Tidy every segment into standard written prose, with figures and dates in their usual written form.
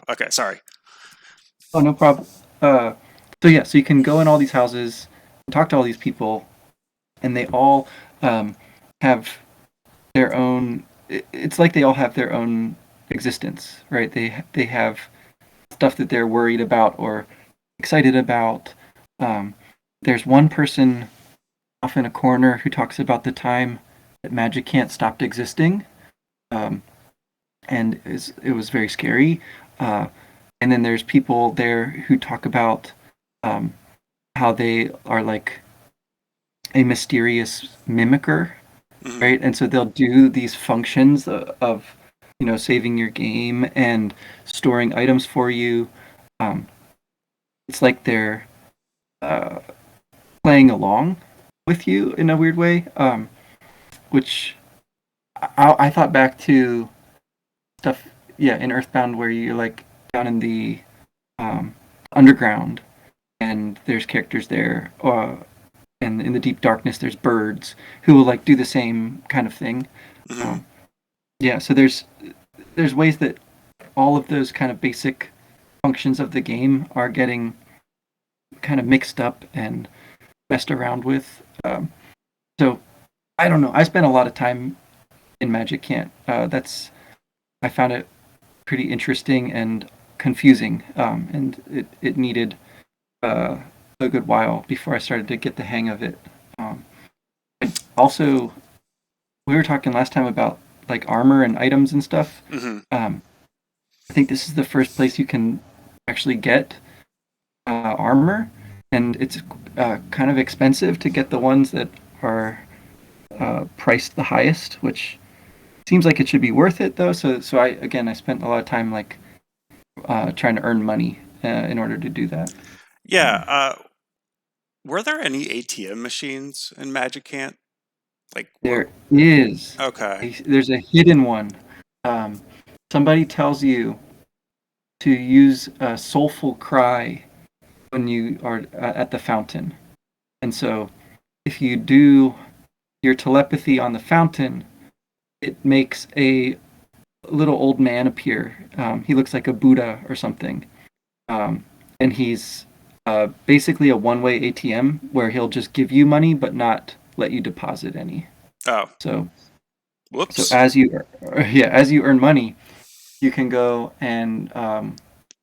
Okay, sorry. Oh, no problem. Uh, so yeah, so you can go in all these houses, talk to all these people, and they all um, have their own. It's like they all have their own existence, right? They have stuff that they're worried about or excited about. Um, there's one person off in a corner who talks about the time that magic can't stop existing, um, and it was very scary. Uh, and then there's people there who talk about um, how they are like a mysterious mimicker, Hmm. right? And so they'll do these functions of saving your game and storing items for you. Um, it's like they're uh, playing along with you in a weird way, which I thought back to stuff, yeah, in Earthbound where you're like down in the um, underground and there's characters there, and in the deep darkness there's birds who will like do the same kind of thing. Hmm. Um, yeah, so there's ways that all of those kind of basic functions of the game are getting kind of mixed up and messed around with. So I don't know. I spent a lot of time in Magic Can't. That's I found it pretty interesting and confusing, and it needed uh, a good while before I started to get the hang of it. Um, Also, we were talking last time about like armor and items and stuff. Hmm. Um, I think this is the first place you can actually get armor, and it's kind of expensive to get the ones that are priced the highest, which seems like it should be worth it though. So I spent a lot of time like trying to earn money in order to do that. Yeah. Um, Were there any ATM machines in Magic Can't? Like, there is okay. there's a hidden one. Um, Somebody tells you to use a soulful cry when you are at the fountain, and so if you do your telepathy on the fountain, it makes a little old man appear. He looks like a Buddha or something, um, and he's basically a one-way ATM where he'll just give you money but not let you deposit any. Oh, So so whoops. as you earn money, you can go and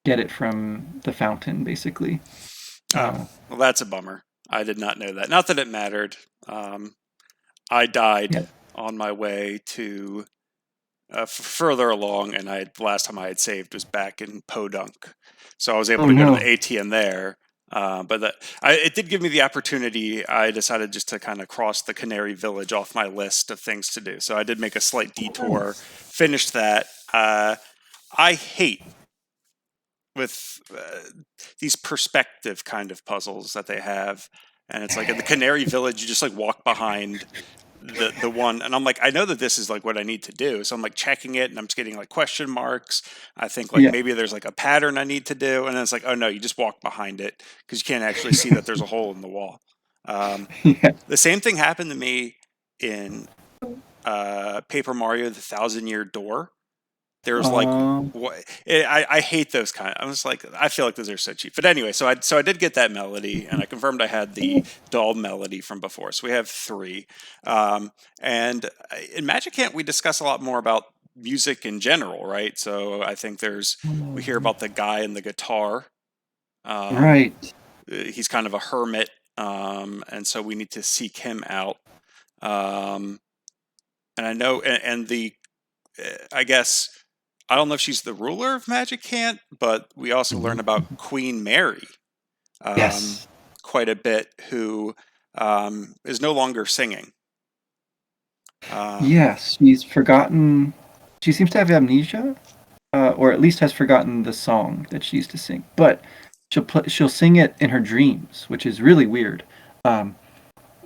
get it from the fountain, basically. Oh, Uh, well, that's a bummer. I did not know that. Not that it mattered. Um, I died yeah. on my way to further along, and the last time I had saved was back in Podunk, so I was able Oh to go to the no. ATM there. It did give me the opportunity. I decided just to kind of cross the Canary Village off my list of things to do. So I did make a slight detour, Nice. finished that. I hate with these perspective kind of puzzles that they have, and it's like in the Canary Village, you just like walk behind the one, and I'm like, I know that this is like what I need to do, so I'm like checking it, and I'm just getting like question marks. I think like Yeah. maybe there's like a pattern I need to do, and then it's like, oh no, you just walk behind it because you can't actually see that there's a hole in the wall. um, Yeah. the same thing happened to me in Paper Mario: The Thousand Year Door. There's like Um. what I hate those kind. I was like, I feel like those are so cheap. But anyway, so I did get that melody, and I confirmed I had the doll melody from before. So we have three. And in Magic Camp, we discuss a lot more about music in general, right? So I think we hear about the guy and the guitar. Um, Right. he's kind of a hermit, and so we need to seek him out. Um, and I know, and the I guess I don't know if she's the ruler of Magic Camp, but we also learn about Queen Mary um, Yes. quite a bit, who is no longer singing. Um, Yes. She's forgotten. She seems to have amnesia, or at least has forgotten the song that she used to sing. But she'll sing it in her dreams, which is really weird. Um,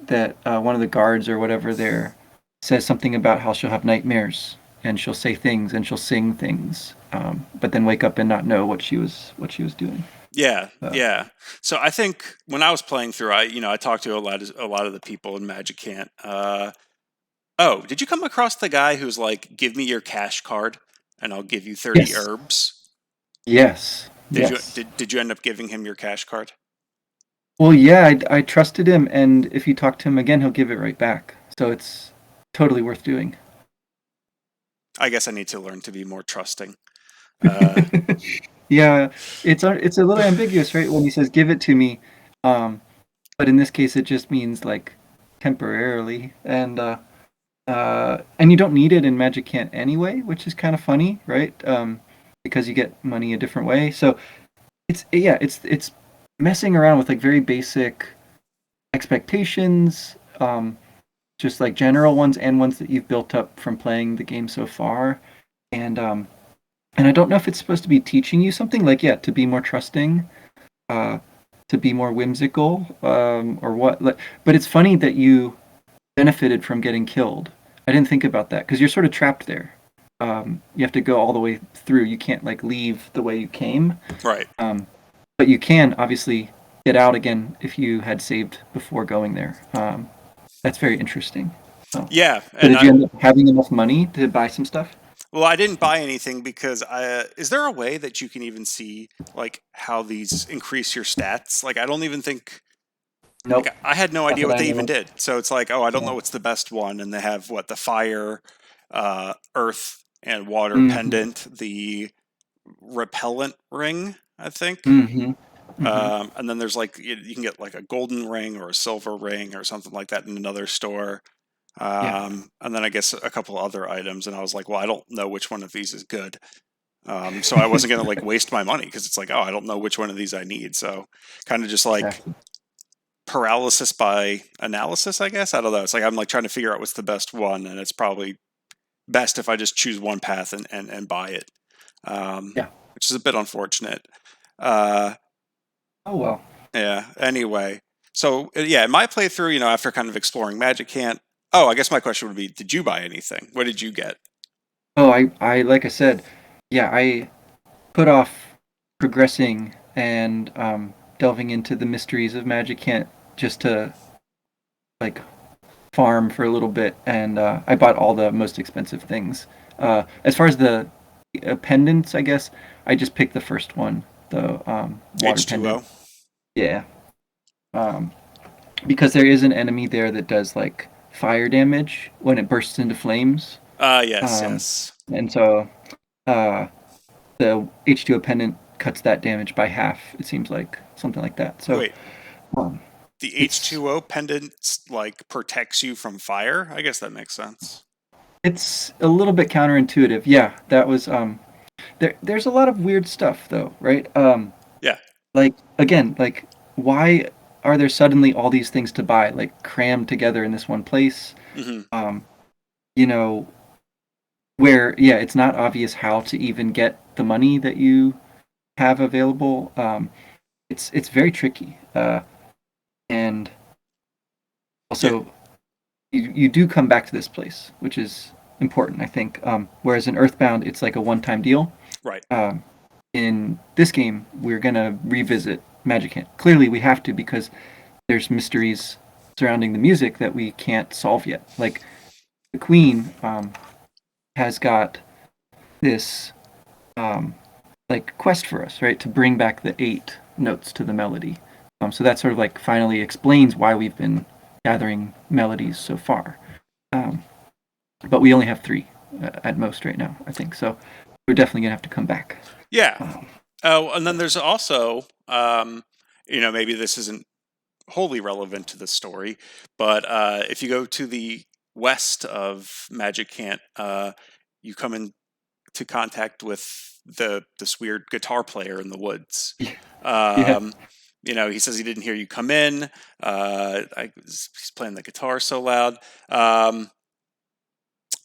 that one of the guards or whatever there says something about how she'll have nightmares and she'll say things and she'll sing things, but then wake up and not know what she was doing. yeah, Uh, yeah. So I think when I was playing through, I talked to a lot of the people in Magic Camp. Oh, did you come across the guy who's like, "Give me your cash card, and I'll give you 30 yes, herbs"? Yes. Did you Yes. did you end up giving him your cash card? Well, yeah, I trusted him, and if you talk to him again, he'll give it right back. So it's totally worth doing. I guess I need to learn to be more trusting. Uh, Yeah, it's a little ambiguous, right? When he says "give it to me," um, but in this case, it just means like temporarily, and you don't need it in Magic Can't anyway, which is kind of funny, right? Because you get money a different way. So it's messing around with like very basic expectations, just like general ones and ones that you've built up from playing the game so far, and and I don't know if it's supposed to be teaching you something like yeah to be more trusting, uh, to be more whimsical, or what. But it's funny that you benefited from getting killed. I didn't think about that because you're sort of trapped there. You have to go all the way through. You can't like leave the way you came. right. Um, but you can obviously get out again if you had saved before going there. That's very interesting. So, Yeah, so and did you end up having enough money to buy some stuff? I didn't buy anything because is there a way that you can even see like how these increase your stats? Like I don't even think like Nope, I had no not idea that what I they even know of. did. So it's like, oh, I don't know Yeah. what's the best one, and they have what the fire, earth, and water Mm-hmm. pendant, the repellent ring, I think. Mm-hmm. Mm-hmm. And then there's like you can get like a golden ring or a silver ring or something like that in another store. Yeah. And then I guess a couple other items, and I was like, well, I don't know which one of these is good. So I wasn't gonna like waste my money because it's like, oh, I don't know which one of these I need. So kind of just like Exactly. paralysis by analysis, I guess. I don't know. It's like I'm like trying to figure out what's the best one, and it's probably best if I just choose one path and buy it, Yeah. which is a bit unfortunate. Uh, Oh well. yeah. Anyway, so yeah, in my playthrough, after kind of exploring Magic Can't. Oh, I guess my question would be, did you buy anything? What did you get? Oh, I like I said, yeah, I put off progressing and delving into the mysteries of Magic Can't just to like farm for a little bit, and I bought all the most expensive things. As far as the pendants, I guess I just picked the first one, the water pendant. H2O. Yeah, um, because there is an enemy there that does like fire damage when it bursts into flames, Yes, um, yes. and so uh, the H2O pendant cuts that damage by half. It seems like something like that. So Wait, um, the it's H2O pendant like protects you from fire? I guess that makes sense. it's a little bit counterintuitive. Yeah, that was there's a lot of weird stuff though, right? Yeah. Like again, like why are there suddenly all these things to buy like crammed together in this one place? Hmm. Um, you know, where yeah, it's not obvious how to even get the money that you have available. It's very tricky. And Yeah. also you do come back to this place, which is important, I think. Whereas in Earthbound, it's like a one-time deal. Right. Um, in this game, we're gonna revisit Magic Hand. Clearly, we have to because there's mysteries surrounding the music that we can't solve yet. Like the Queen has got this um, like quest for us, right, to bring back the 8 notes to the melody. So that sort of like finally explains why we've been gathering melodies so far. Um, but we only have 3 at most right now, I think. So we're definitely gonna have to come back. Yeah. Um, Oh, and then there's also, maybe this isn't wholly relevant to the story, but if you go to the west of Magic Can't, you come into contact with this weird guitar player in the woods. yeah, Um, he says he didn't hear you come in. He's playing the guitar so loud. And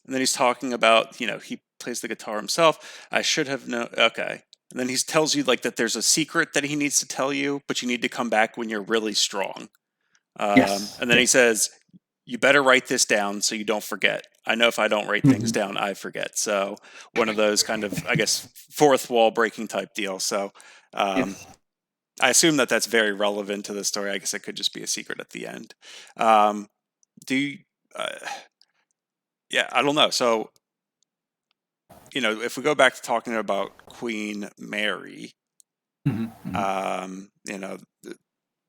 then he's talking about, he plays the guitar himself. I should have known. Okay. And then he tells you like that there's a secret that he needs to tell you, but you need to come back when you're really strong. yes, And then he yes. says, you better write this down so you don't forget. I know if I don't write things Hmm. down, I forget. So one of those kind of, I guess, fourth wall breaking type deal. So um, Yes. I assume that that's very relevant to the story. I guess it could just be a secret at the end. Um, do you, uh, yeah, I don't know. So if we go back to talking about Queen Mary, Hmm. Hmm. you know,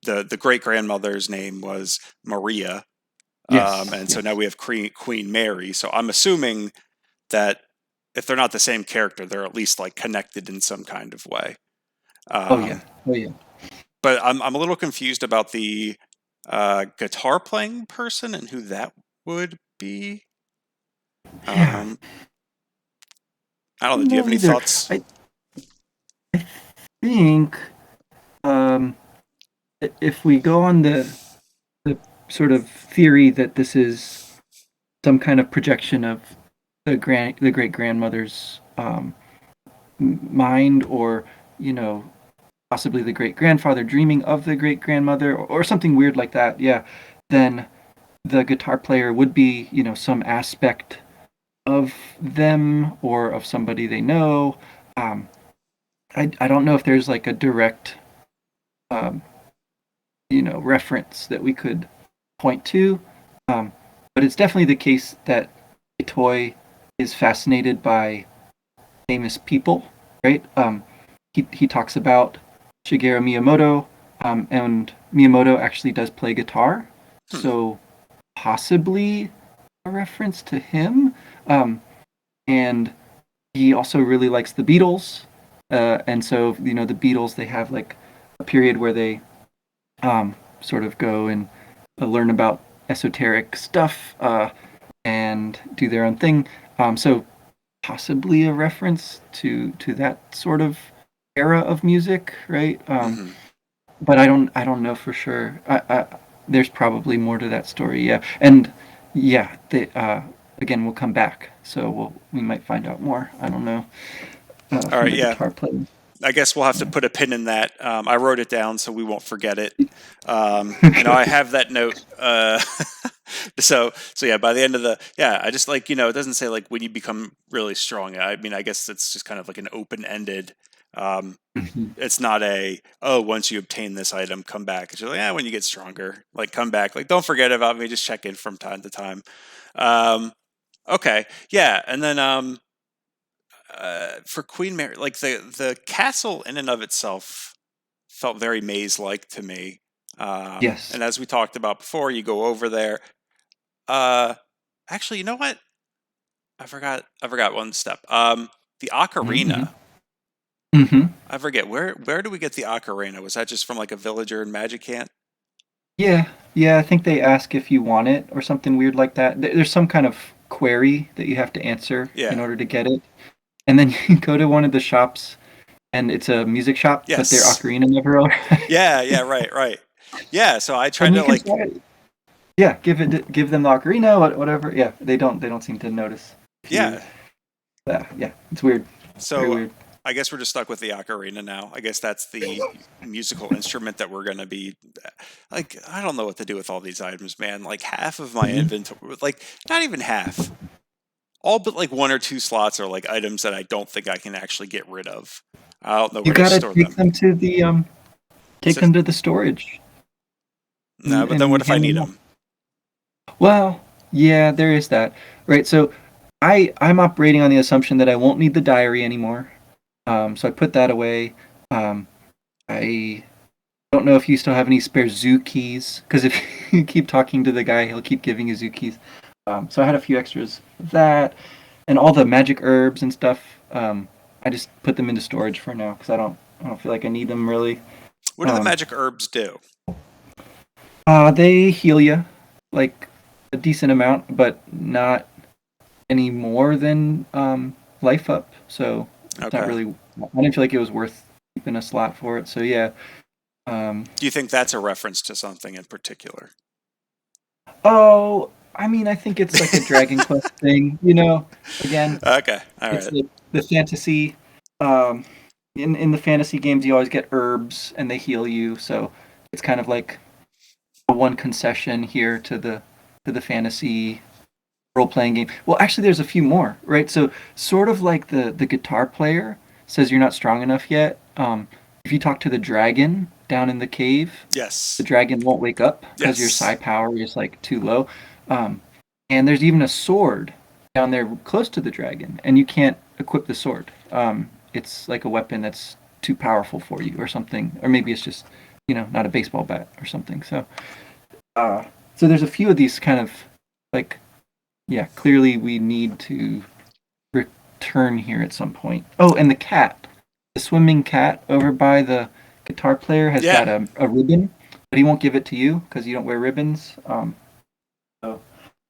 the great grandmother's name was Maria, Yes, and so now yes. we have Queen Mary. So I'm assuming that if they're not the same character, they're at least like connected in some kind of way. Oh yeah, Um, oh yeah. but I'm a little confused about the guitar playing person and who that would be. Yeah, Um, I I don't know. don't Do you have know any either. thoughts? I think um, if we go on the sort of theory that this is some kind of projection of the great grandmother's mind, or you know, possibly the great grandfather dreaming of the great grandmother, or something weird like that, yeah, then the guitar player would be, some aspect of them or of somebody they know. Um, I don't know if there's like a direct, um, reference that we could point to, um, but it's definitely the case that Toy is fascinated by famous people, right? He talks about Shigeru Miyamoto, and Miyamoto actually does play guitar, Hmm. so possibly a reference to him. Um, and he also really likes the Beatles, and so the Beatles, they have like a period where they sort of go and learn about esoteric stuff, and do their own thing. So possibly a reference to that sort of era of music, right? Hmm. But I don't know for sure. There's probably more to that story, yeah. And yeah, again, we'll come back, so we might find out more. I don't know, All from right. the Yeah. guitar player. I guess we'll have to Yeah. put a pin in that. I wrote it down so we won't forget it. I Okay. have that note. So yeah, by the end of yeah, I just like, it doesn't say like when you become really strong. I mean, I guess it's just kind of like an open ended. Um, Mhm. it's not oh, once you obtain this item, come back. It's just like, yeah, when you get stronger, like come back. Like, don't forget about me. Just check in from time to time. Um, okay. Yeah. And then, for Queen Mary, like the castle in and of itself felt very maze-like to me. Yes. And as we talked about before, you go over there. Uh, Actually, you know what? I forgot one step. The Mm-hmm. ocarina. Mm-hmm. I forget where do we get the ocarina? Was that just from like a villager in Magicant? Yeah, yeah. I think they ask if you want it or something weird like that. There's some kind of query that you have to answer in Yeah. order to get it, and then you go to one of the shops, and it's a music shop, but their Yes. ocarina never arrives. Yeah. Yeah. Right. Right. Yeah. So I tried And you to can like. try it. Yeah, give them the ocarina, whatever. Yeah, they don't seem to notice if you. Yeah. Yeah, it's weird, very So weird. I guess we're just stuck with the ocarina now. I guess that's the musical instrument that we're going to be like. I don't know what to do with all these items, man. Like half of my Hmm. inventory, like not even half, all but like one or two slots are like items that I don't think I can actually get rid of. I don't know You where to gotta store take them. them to the take So, them to the storage no, but then what and if I hand need them off. them? Well, yeah, there is that. Right. So I'm operating on the assumption that I won't need the diary anymore. So I put that away. Um, I don't know if you still have any spare zoo keys, because if you keep talking to the guy, he'll keep giving you zoo keys. So I had a few extras of that, and all the magic herbs and stuff. I just put them into storage for now because I don't feel like I need them really. What do the Um, magic herbs do? they heal you like a decent amount, but not any more than life up. So it's not Okay. really. I didn't feel like it was worth keeping a slot for it. So yeah. Um, Do you think that's a reference to something in particular? oh, I mean, I think it's like a Dragon Quest thing. Again, Okay. All it's right. the fantasy. Um, in the fantasy games, you always get herbs and they heal you. So it's kind of like a one concession here to the fantasy role playing game. Well, actually, there's a few more, right? So sort of like the guitar player says you're not strong enough yet. If you talk to the dragon down in the cave, the Yes. dragon won't wake up because your psi Yes. power is like too low. Um, and there's even a sword down there close to the dragon, and you can't. equip the sword. It's like a weapon that's too powerful for you or something, or maybe it's just not a baseball bat or something. Uh, so there's a few of these kind of like yeah, clearly we need to return here at some point. Oh, and the cat, the swimming cat over by the guitar player has got Yeah, a ribbon, but he won't give it to you because you don't wear ribbons. So yeah, got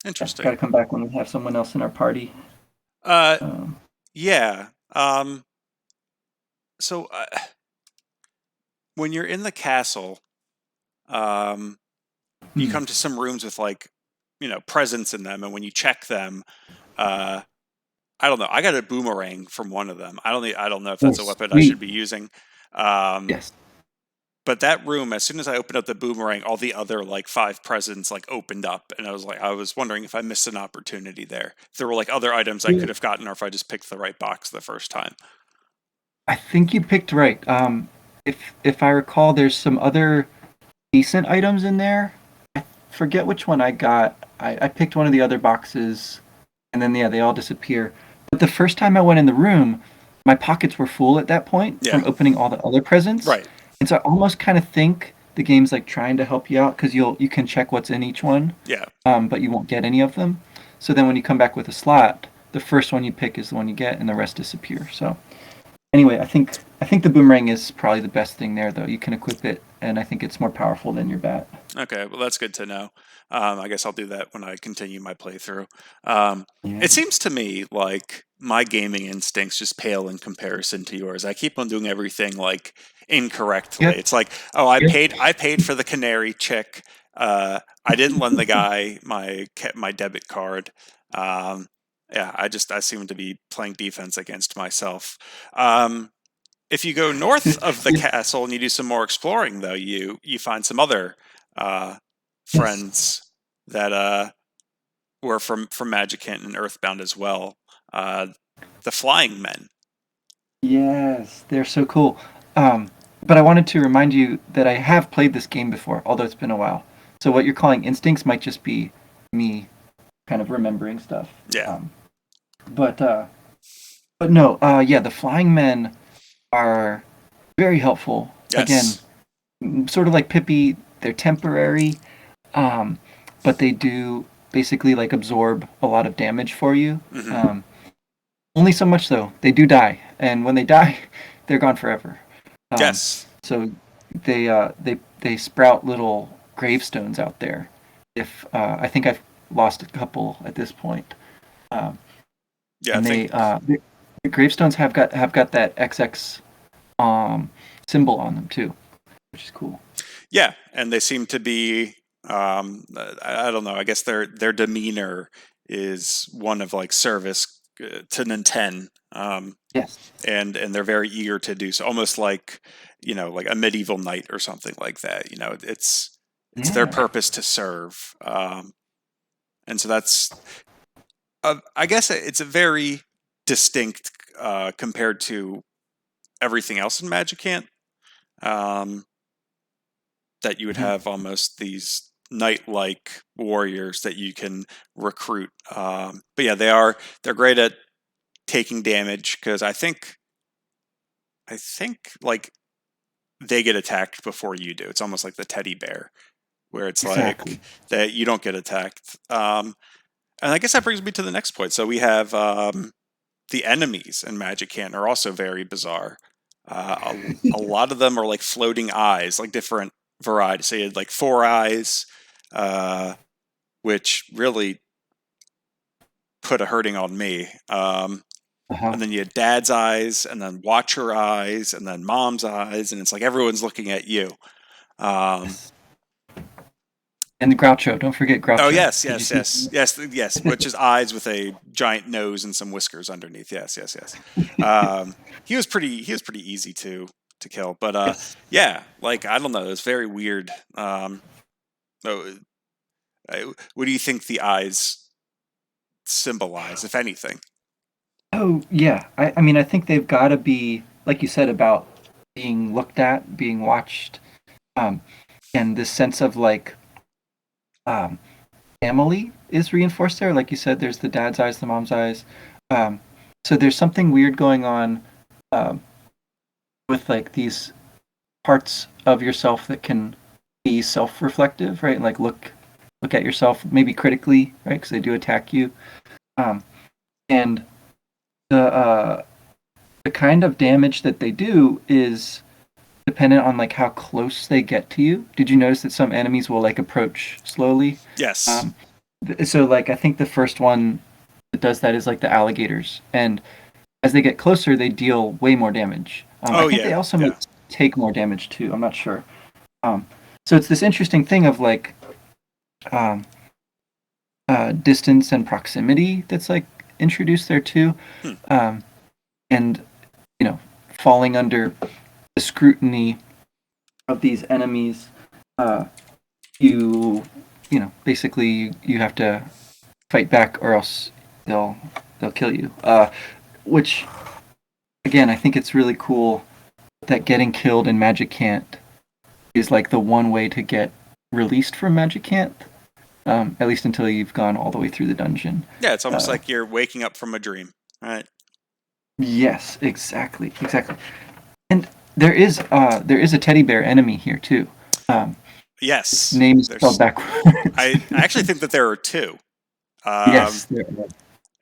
interesting. to come back when we have someone else in our party. Uh, Um, yeah. So when you're in the castle, um, you hmm, come to some rooms with like, presents in them, and when you check them, uh, I don't know. I got a boomerang from one of them. I don't know if oh, that's a weapon I should sweet. be using. Um, Yes. but that room, as soon as I opened up the boomerang, all the other like five presents like opened up, and I was wondering if I missed an opportunity there. If there were like other items I could have gotten, or if I just picked the right box the first time. I think you picked right. If I recall, there's some other decent items in there. I forget which one I got. I picked one of the other boxes, and then yeah, they all disappear. But the first time I went in the room, my pockets were full at that point Yeah, from opening all the other presents, right. and so I almost kind of think the game's like trying to help you out because you can check what's in each one, Yeah, but you won't get any of them. So then when you come back with a slot, the first one you pick is the one you get, and the rest disappear. So anyway, I think the boomerang is probably the best thing there, though. You can equip it, and I think it's more powerful than your bat. okay, well, that's good to know. I guess I'll do that when I continue my playthrough. Um, Yeah. it seems to me like my gaming instincts just pale in comparison to yours. I keep on doing everything like incorrectly. Yep. It's like, oh, I Yep. paid for the canary chick. I didn't lend the guy my debit card. Um, yeah, I seem to be playing defense against myself. Um, if you go north of the Yeah. castle and you do some more exploring, though, you find some other uh, Yes. friends that were from Magicant and Earthbound as well. Uh, the Flying Men. Yes, they're so cool. Um, but I wanted to remind you that I have played this game before, although it's been a while. So what you're calling instincts might just be me kind of remembering stuff. Yeah. Um, but uh, but no, yeah, the flying men are very helpful. Again, Yes. sort of like Pippi, they're temporary, um, but they do basically like absorb a lot of damage for you. Hmm. Um, only so much though. They do die, and when they die, they're gone forever. Um, Yes. so they sprout little gravestones out there. If I think I've lost a couple at this point, um, Yeah. I and think. the gravestones have got that XX symbol on them too, which is cool. Yeah, and they seem to be. I don't know. I guess their demeanor is one of like service to Nintendo. Yes. And they're very eager to do so, almost like like a medieval knight or something like that. It's their Yeah. purpose to serve, and so that's I guess it's a very distinct compared to everything else in Magicant. Um, that you would Mhm. have almost these knight-like warriors that you can recruit. But yeah, they're great at taking damage because I think like they get attacked before you do. It's almost like the teddy bear, where it's like Exactly. that you don't get attacked. And I guess that brings me to the next point. So we have the enemies in Magic Can are also very bizarre. A lot of them are like floating eyes, like different varieties. So you had like four eyes, uh, which really put a hurting on me. Uh-huh. And then you had dad's eyes, and then watcher eyes, and then mom's eyes, and it's like everyone's looking at you. Um, Yes. And the Groucho. Don't forget oh Groucho. yes, Did you yes, see? yes, yes, yes. Which is eyes with a giant nose and some whiskers underneath. Yes, yes, yes. Um, he was pretty easy to kill, but Yes. yeah, like I don't know, it's very weird. Oh, what do you think the eyes symbolize, if anything? Oh yeah. I mean I think they've got to be like you said about being looked at, being watched, um, and this sense of like um, family is reinforced there. Like you said, there's the dad's eyes, the mom's eyes. Um, So there's something weird going on um, with like these parts of yourself that can be self-reflective, right? And like look at yourself maybe critically, right? Because they do attack you. Um, and the kind of damage that they do is dependent on like how close they get to you. Did you notice that some enemies will like approach slowly? Yes. Um, so like I think the first one that does that is like the alligators, and as they get closer, they deal way more damage. I Oh think they yeah, also may yeah. take more damage too. I'm not sure. Um, so it's this interesting thing of like um, distance and proximity that's like introduced there too, Hmm. um, and you know falling under the scrutiny of these enemies. Uh, you basically you have to fight back or else they'll they'll kill you. Which again, I think it's really cool that getting killed in Magic Can't is like the one way to get released from Magic Can't. At least until you've gone all the way through the dungeon. Yeah, it's almost Uh, like you're waking up from a dream, right? yes, exactly, exactly. And there is a teddy bear enemy here too. Um, its Yes. name is spelled There's. backwards. I actually think that there are two. Um, Yes, there are.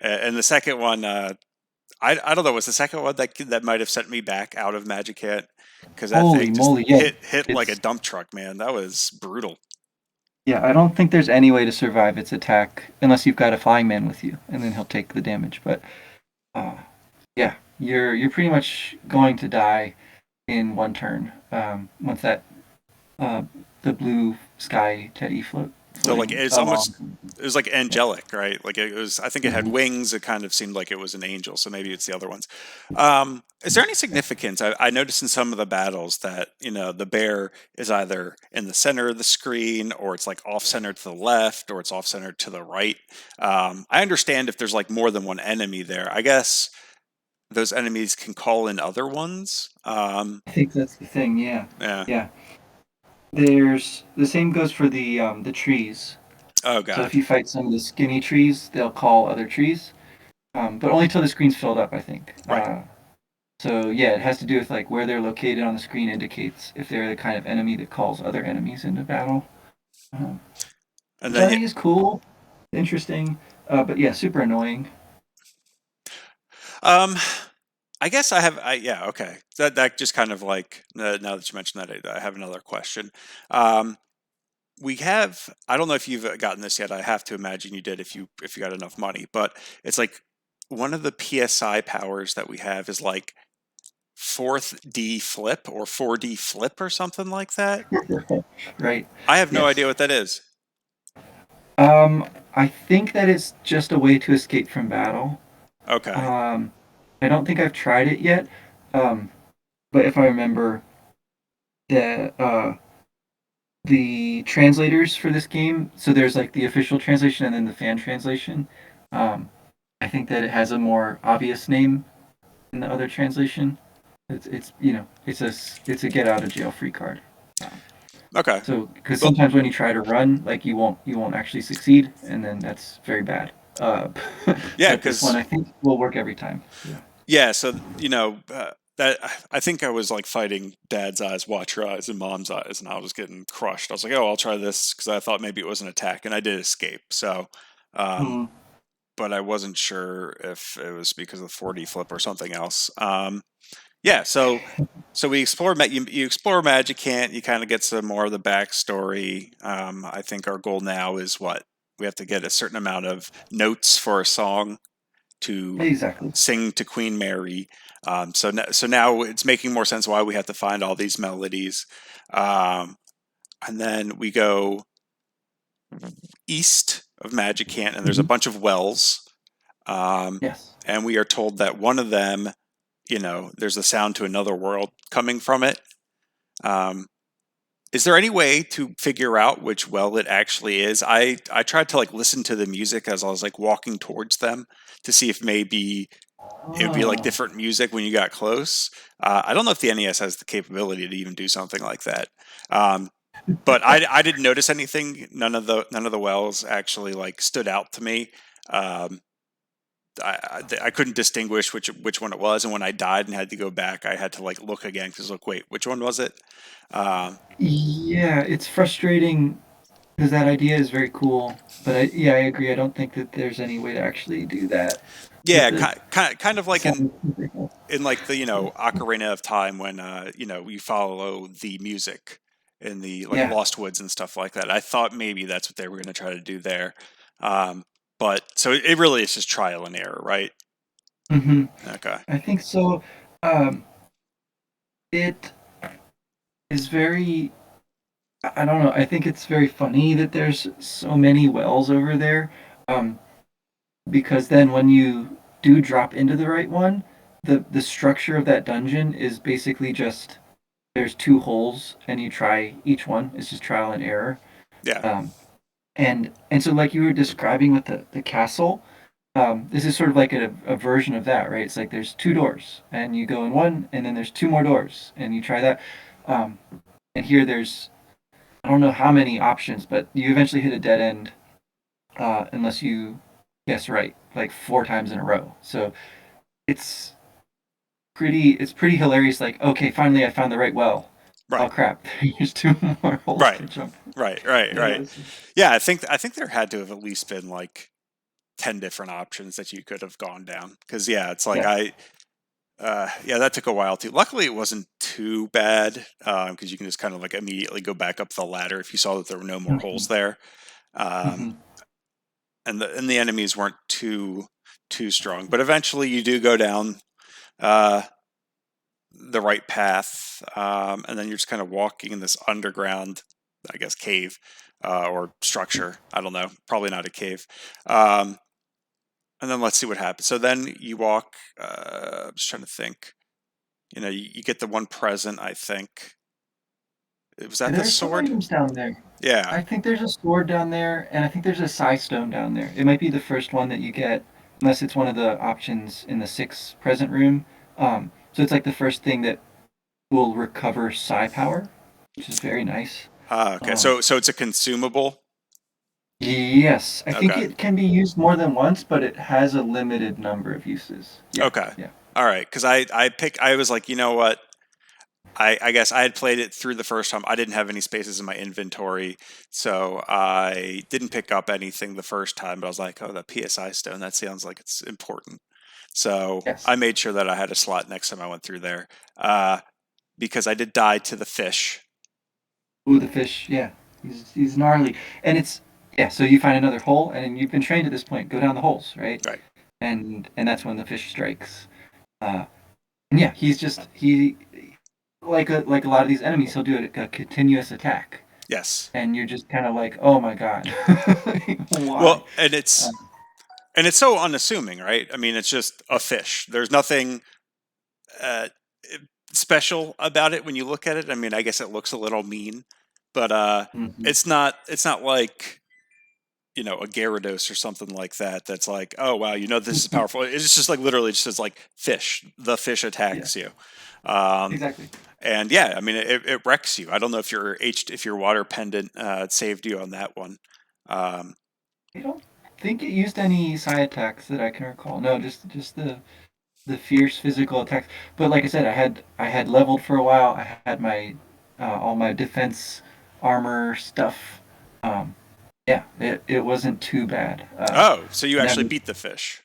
and the second one, I don't know, was the second one that might have sent me back out of Magic Hat because that Holy thing just moly! Yeah, hit like a it's dump truck, man. That was brutal. yeah. I don't think there's any way to survive its attack unless you've got a flying man with you, and then he'll take the damage. But uh, yeah, you're pretty much going to die in one turn. Once that uh, the blue sky teddy So like floating it's almost along. it was like Yeah. angelic, right? Like it was. I think it had Mhm. wings. It kind of seemed like it was an angel. So maybe it's the other ones. Is there any significance? I noticed in some of the battles that the bear is either in the center of the screen, or it's like off center to the left, or it's off center to the right. I understand if there's like more than one enemy there. I guess those enemies can call in other ones. I think that's the thing. Yeah, Yeah. yeah. There's the same goes for the trees. Oh So God. if you fight some of the skinny trees, they'll call other trees, but only till the screen's filled up, I think. Right. So yeah, it has to do with like where they're located on the screen indicates if they're the kind of enemy that calls other enemies into battle. Um, And which then I yeah. think is cool, interesting, but yeah, super annoying. Um, I guess I have. Yeah. Okay. That just kind of like now that you mentioned that, I have another question. Um, we have. I don't know if you've gotten this yet. I have to imagine you did if you got enough money. But it's like one of the PSI powers that we have is like fourth D flip or 4D flip or something like that. Right? I have no idea Yes. what that is. I think that it's just a way to escape from battle. Okay. Um, I don't think I've tried it yet, um, but if I remember, the translators for this game, so there's like the official translation and then the fan translation. Um, I think that it has a more obvious name in the other translation. It's it's a get out of jail free card. Um, Okay. so because Well, sometimes when you try to run, like you won't actually succeed, and then that's very bad. Uh, yeah, but this one because I think will work every time. Yeah. yeah, so that I think I was like fighting dad's eyes, watch your eyes, and mom's eyes, and I was getting crushed. I was like, oh, I'll try this because I thought maybe it was an attack, and I did escape. So, um, Mm, but I wasn't sure if it was because of the 4D flip or something else. Yeah, so we explore you explore Magicant. You kind of get some more of the backstory. I think our goal now is what we have to get a certain amount of notes for a song to exactly. sing to Queen Mary. So now it's making more sense why we have to find all these melodies. Um, and then we go east of Magicant, and there's a Mhm. bunch of wells. Um, Yes. and we are told that one of them, there's a sound to another world coming from it. Um, is there any way to figure out which well it actually is? I tried to like listen to the music as I was like walking towards them to see if maybe it would be like Ah. different music when you got close. I don't know if the NES has the capability to even do something like that. Um, but I didn't notice anything. None of the wells actually like stood out to me. Um, I couldn't distinguish which one it was, and when I died and had to go back, I had to like look again because look, wait, which one was it? Um, Yeah, it's frustrating because that idea is very cool. But yeah, I agree. I don't think that there's any way to actually do that with yeah, the kind of like sound. in like the Ocarina of Time when you follow the music in the like Yeah. Lost Woods and stuff like that. I thought maybe that's what they were going to try to do there, um, but so it really is just trial and error, right? hmm Okay. I think so. It is very. I don't know. I think it's very funny that there's so many wells over there. Um, because then when you do drop into the right one, the structure of that dungeon is basically just there's two holes and you try each one. It's just trial and error. Yeah. Um, and so like you were describing with the castle, this is sort of like a version of that, right? It's like there's two doors and you go in one and then there's two more doors and you try that. Um, and here there's I don't know how many options, but you eventually hit a dead end unless you guess right, like four times in a row. So it's pretty hilarious. Like, okay, finally I found the right well. Oh Right. crap, there's two more holes Right. to jump. Right. Right. Yeah, Right. Yeah. I think there had to have at least been like 10 different options that you could have gone down. Because yeah, it's like yeah. yeah, that took a while too. Luckily, it wasn't too bad because you can just kind of like immediately go back up the ladder if you saw that there were no more hmm holes there, um, hmm and the enemies weren't too strong. But eventually, you do go down uh, the right path, and then you're just kind of walking in this underground, I guess, cave or structure. I don't know. Probably not a cave. Um, and then let's see what happens. So then you walk. I'm just trying to think. You get the one present, I think. Was that the There's some sword? items down there. Yeah. I think there's a sword down there, and I think there's a psi stone down there. It might be the first one that you get, unless it's one of the options in the six present room. So it's like the first thing that will recover psi power, which is very nice. Okay. Um, So it's a consumable. yes, I think Okay. it can be used more than once, but it has a limited number of uses. Yeah, Okay. yeah, All right. Because I was like, you know what? I guess I had played it through the first time. I didn't have any spaces in my inventory, so I didn't pick up anything the first time. But I was like, oh, that PSI stone. That sounds like it's important. So yes. I made sure that I had a slot next time I went through there, uh, because I did die to the fish. Ooh, the fish. Yeah, he's gnarly, and it's yeah. So you find another hole, and you've been trained at this point. Go down the holes, right? Right. And that's when the fish strikes. Uh, and yeah, he like a lot of these enemies, he'll do a continuous attack, Yes. and you're just kind of like, oh my god, why? Well, and Uh, it's so unassuming, right? I mean, it's just a fish. There's nothing uh, special about it when you look at it. I mean, I guess it looks a little mean, but mhm. it's not like a Gyarados or something like that. That's like, oh wow, this is powerful. It's just like literally just says like fish. The fish Yeah, attacks you, um, exactly. and yeah, I mean it wrecks you. I don't know if your water pendant saved you on that one. Um, I don't think it used any psi attacks that I can recall. No, just the fierce physical attacks. But like I said, I had leveled for a while. I had my all my defense armor stuff. Um, yeah, it wasn't too bad. oh, so you And that actually was, beat the fish.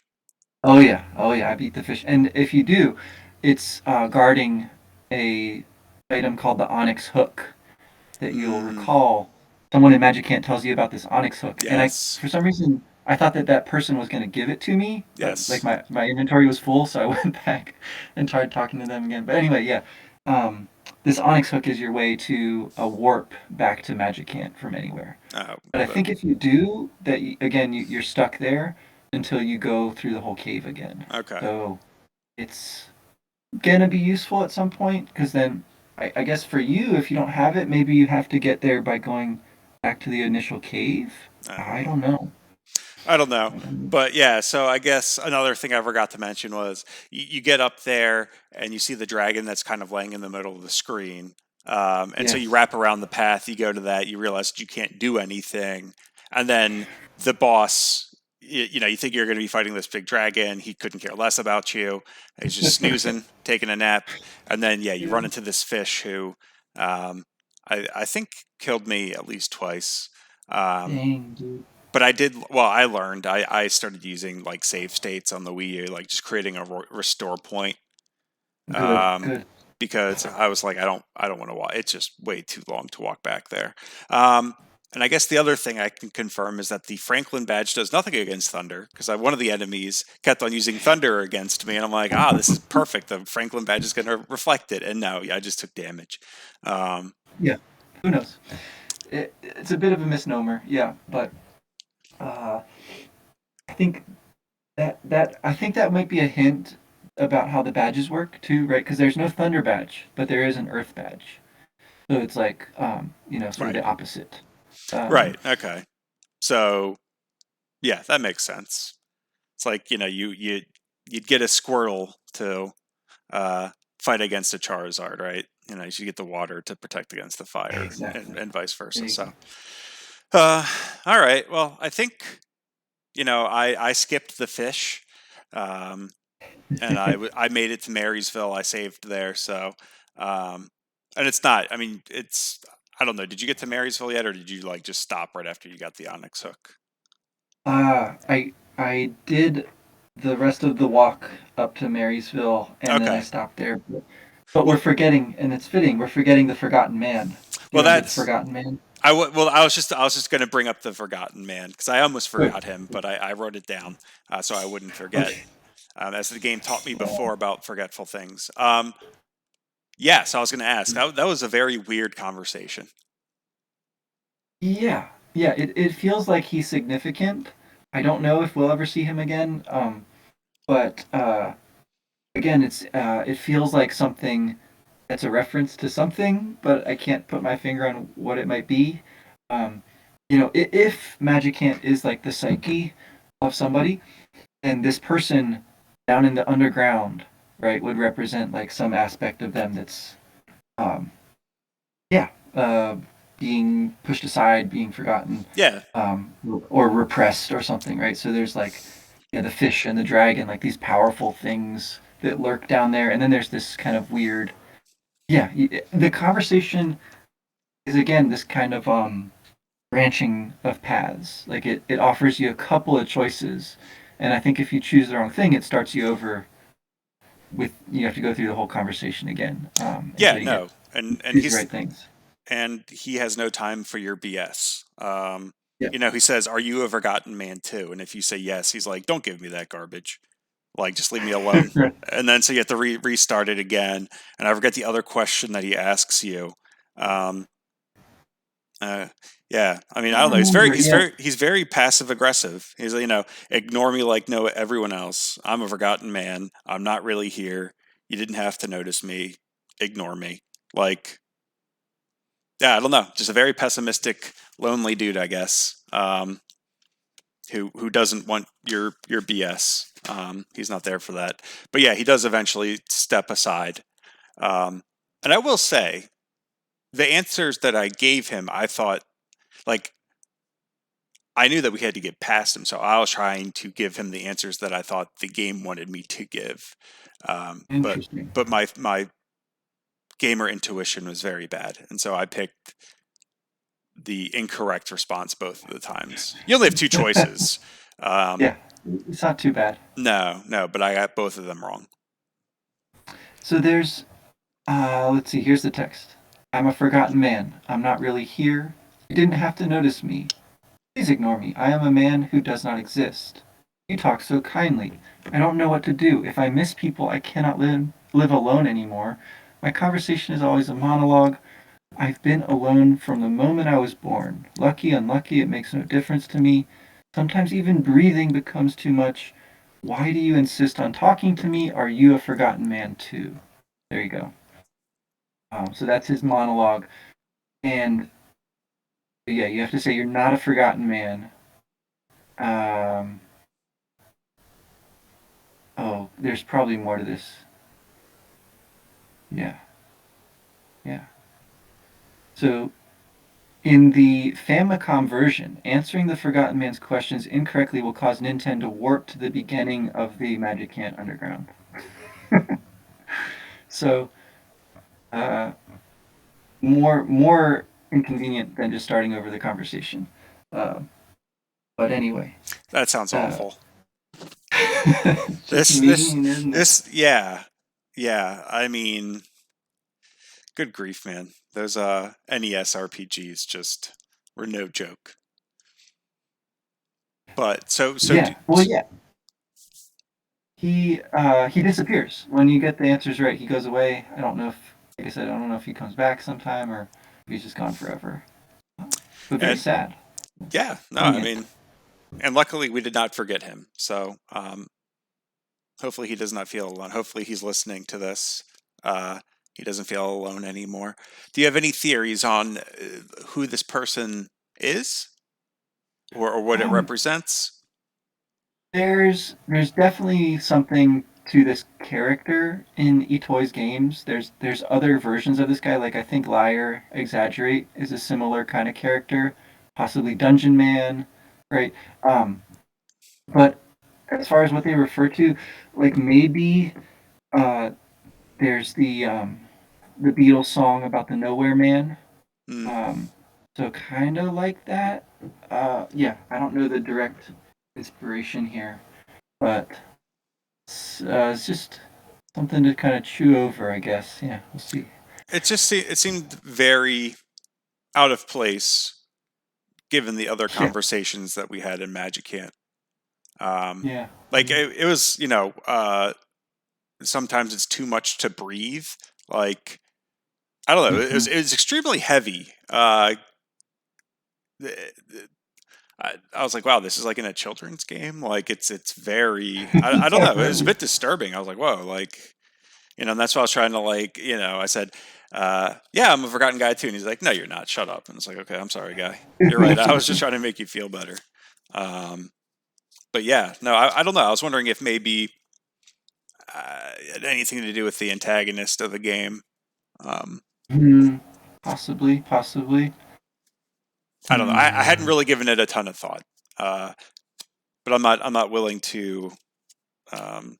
oh yeah, I beat the fish. And if you do, it's guarding a item called the onyx hook that you'll Mm, recall. Someone in Magic Can't tells you about this onyx hook, and yes, for some reason, I thought that that person was going to give it to me, but like yes. my inventory was full, so I went back and tried talking to them again. But anyway, yeah, um, this onyx hook is your way to a warp back to Magic Can't from anywhere. Oh, But I think if you do that, again, you're stuck there until you go through the whole cave again. okay. So it's gonna be useful at some point because then I guess for you, if you don't have it, maybe you have to get there by going back to the initial cave. I Uh, don't know. I don't know. I don't But yeah, so I guess another thing I forgot to mention was you get up there and you see the dragon that's kind of laying in the middle of the screen. And so you Yes. wrap around the path, you go to that, you realize that you can't do anything. And then the boss you think you're going to be fighting this big dragon. He couldn't care less about you. He's just snoozing, taking a nap, and then yeah, you Yeah. run into this fish who I think killed me at least twice. Um, Dang, dude. but I did well. I learned. I started using like save states on the Wii U, like just creating a restore point. Good, Um, good. because I was like, I don't want to walk. It's just way too long to walk back there. Um, and I guess the other thing I can confirm is that the Franklin badge does nothing against thunder because one of the enemies kept on using thunder against me, and I'm like, this is perfect. The Franklin badge is going to reflect it, and no, I just took damage. Um, Yeah. Who knows? It's a bit of a misnomer, yeah, but uh, I think I think that might be a hint about how the badges work too, right? Because there's no thunder badge, but there is an earth badge. So it's like, sort of right, the opposite. Um, right, okay. So yeah, that makes sense. It's like you'd get a Squirtle to fight against a Charizard, right? You get the water to protect against the fire, and, exactly. and vice There versa. you So, go. uh, all right. Well, I think I skipped the fish, um, and I made it to Marysville. I saved there, so and it's not. I mean, it's I don't know. Did you get to Marysville yet, or did you like just stop right after you got the Onyx hook? I did the rest of the walk up to Marysville, and then I Okay. stopped there. But we're Well, forgetting, and it's fitting. We're forgetting the Forgotten Man. Do you well, remember the that's Forgotten Man? well, I was just going to bring up the Forgotten Man because I almost Good. forgot him, but I wrote it down so I wouldn't forget. Okay. As the game taught me Uh, before about forgetful things. Yeah, so I was going to ask. That was a very weird conversation. yeah, yeah. It feels like he's significant. I don't know if we'll ever see him again. But again, it feels like something that's a reference to something, but I can't put my finger on what it might be. Um, if Magicant is like the psyche of somebody, and this person down in the underground, right, would represent like some aspect of them that's, um, yeah, being pushed aside, being forgotten, Yeah, or repressed or something, right? So there's like, yeah, the fish and the dragon, like these powerful things that lurk down there, and then there's this kind of weird, yeah, the conversation is again this kind of branching of paths. Like it offers you a couple of choices, and I think if you choose the wrong thing, it starts you over with you have to go through the whole conversation again yeah, until you get no, and choose the he's right things. and he has no time for your BS. Yeah. He says, "Are you a Forgotten Man too?" And if you say yes, he's like, "Don't give me that garbage. Like, just leave me alone." And then so you have to restart it again. And I forget the other question that he asks you. Um, Uh, yeah, I mean, I don't know. Remember, yeah. He's very passive aggressive. He's ignore me like no everyone else. I'm a forgotten man. I'm not really here. You didn't have to notice me. Ignore me. Like, yeah, I don't know. Just a very pessimistic, lonely dude, I guess. Who doesn't want your BS. He's not there for that. But yeah, he does eventually step aside. Um, and I will say, the answers that I gave him, I thought like I knew that we had to get past him, so I was trying to give him the answers that I thought the game wanted me to give. But Interesting. my gamer intuition was very bad, and so I picked the incorrect response both of the times. You only have two choices. Um, Yeah, it's not too bad. no, but I got both of them wrong. So there's let's see, here's the text. I'm a forgotten man. I'm not really here. You didn't have to notice me. Please ignore me. I am a man who does not exist. You talk so kindly. I don't know what to do. If I miss people, I cannot live alone anymore. My conversation is always a monologue. I've been alone from the moment I was born. Lucky, unlucky, it makes no difference to me. Sometimes even breathing becomes too much. Why do you insist on talking to me? Are you a forgotten man too? There you go. So that's his monologue. And yeah, you have to say you're not a forgotten man. Um, oh, there's probably more to this. Yeah, yeah. So In the Famicom version, answering the Forgotten Man's questions incorrectly will cause Nintendo to warp to the beginning of the Magic Can Underground. So, uh, more inconvenient than just starting over the conversation. Uh, but anyway, That sounds uh, awful. it's just This this mean, isn't it? this yeah. Yeah, I mean, good grief, man. Those NES RPGs just were no joke. But Yeah. Well, yeah. He disappears when you get the answers right. He goes away. I don't know if, like I said, I don't know if he comes back sometime or if he's just gone forever. But very and sad. yeah, no, I Poignant. mean, and luckily we did not forget him. So hopefully he does not feel alone. Hopefully he's listening to this. He doesn't feel alone anymore. Do you have any theories on who this person is, or what it Um, represents? there's definitely something to this character in Itoi's games. There's other versions of this guy. Like I think Liar Exaggerate is a similar kind of character, possibly Dungeon Man, right? Um, but as far as what they refer to, like maybe uh, there's the Beatles song about the Nowhere Man. Hmm. So kind of like that. Yeah, I don't know the direct inspiration here, but it's just something to kind of chew over, I guess. Yeah, we'll see. It seemed very out of place given the other Yeah, conversations that we had in Magic Camp. Um, yeah, like it was, sometimes it's too much to breathe. Like I don't know, mm-hmm. it was extremely heavy. Th- I was like, wow, this is like in a children's game. Like it's very, I don't Yeah, know. It was a really. bit disturbing. I was like, whoa, like, and that's why I was trying to like, I said, yeah, I'm a forgotten guy too. And he's like, no, you're not. Shut up. And it's like, okay, I'm sorry, guy. You're right. I was just trying to make you feel better. Um, but yeah, no, I don't know. I was wondering if maybe it had anything to do with the antagonist of the game. Um, Hmm. Possibly, possibly. I don't know. I hadn't Hmm. really given it a ton of thought, uh, but I'm not willing to. Um,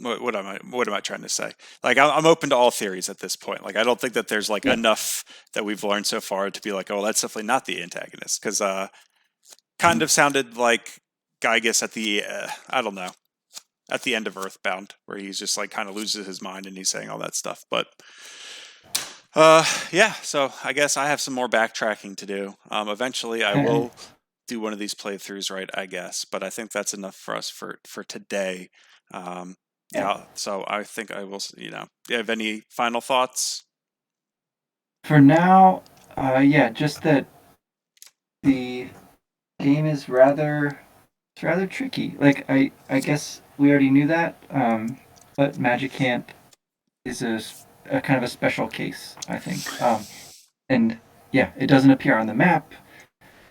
what am I trying to say? Like I'm open to all theories at this point. Like I don't think that there's like Yeah. enough that we've learned so far to be like, oh, that's definitely not the antagonist because kind of sounded like Gygas at the I don't know, at the end of Earthbound where he's just like kind of loses his mind and he's saying all that stuff. But yeah, so I guess I have some more backtracking to do. Eventually I will do one of these playthroughs, right? I guess, but I think that's enough for us for today. Um, Yeah. yeah, so I think I will. Do you have any final thoughts? For now, yeah, just that the game is rather it's rather tricky. Like I guess we already knew that, but Magic Camp is a kind of a special case, I think. And yeah, it doesn't appear on the map.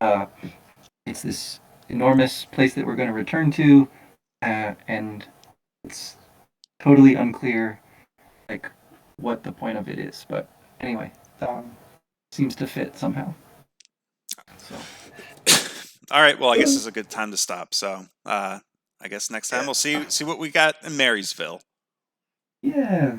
Uh, it's this enormous place that we're going to return to, and it's totally unclear like what the point of it is. But anyway, seems to fit somehow. So All right. Well, I guess it's a good time to stop. So I guess next time yeah, we'll see what we got in Marysville. yeah.